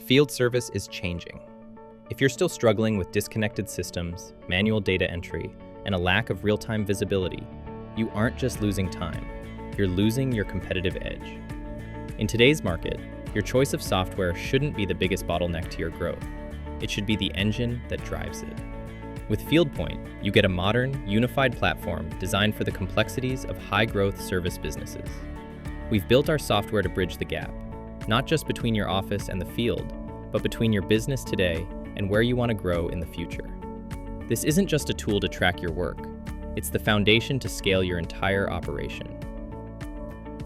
Field service is changing. If you're still struggling with disconnected systems, manual data entry, and a lack of real-time visibility, you aren't just losing time, you're losing your competitive edge. In today's market, your choice of software shouldn't be the biggest bottleneck to your growth. It should be the engine that drives it. With Fieldpoint, you get a modern, unified platform designed for the complexities of high-growth service businesses. We've built our software to bridge the gap, not just between your office and the field, but between your business today and where you want to grow in the future. This isn't just a tool to track your work, it's the foundation to scale your entire operation.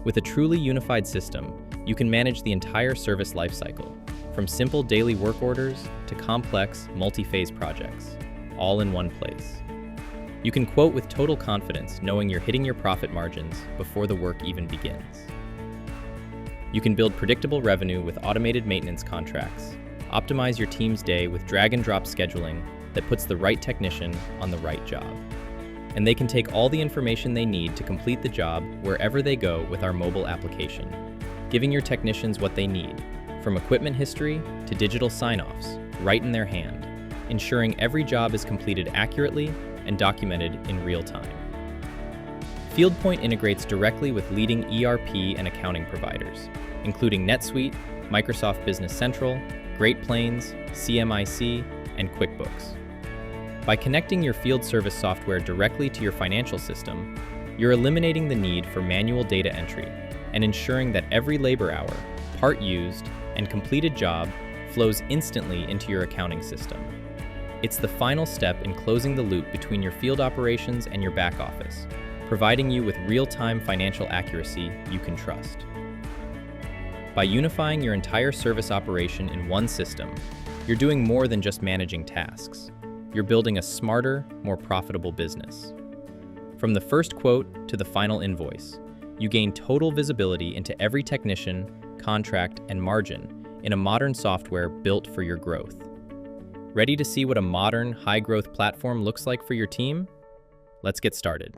With a truly unified system, you can manage the entire service lifecycle, from simple daily work orders to complex, multi-phase projects, all in one place. You can quote with total confidence knowing you're hitting your profit margins before the work even begins. You can build predictable revenue with automated maintenance contracts, optimize your team's day with drag-and-drop scheduling that puts the right technician on the right job. And they can take all the information they need to complete the job wherever they go with our mobile application, giving your technicians what they need, from equipment history to digital sign-offs, right in their hand, ensuring every job is completed accurately and documented in real time. Fieldpoint integrates directly with leading ERP and accounting providers, including NetSuite, Microsoft Business Central, Great Plains, CMIC, and QuickBooks. By connecting your field service software directly to your financial system, you're eliminating the need for manual data entry and ensuring that every labor hour, part used, and completed job flows instantly into your accounting system. It's the final step in closing the loop between your field operations and your back office, providing you with real-time financial accuracy you can trust. By unifying your entire service operation in one system, you're doing more than just managing tasks. You're building a smarter, more profitable business. From the first quote to the final invoice, you gain total visibility into every technician, contract, and margin in a modern software built for your growth. Ready to see what a modern, high-growth platform looks like for your team? Let's get started.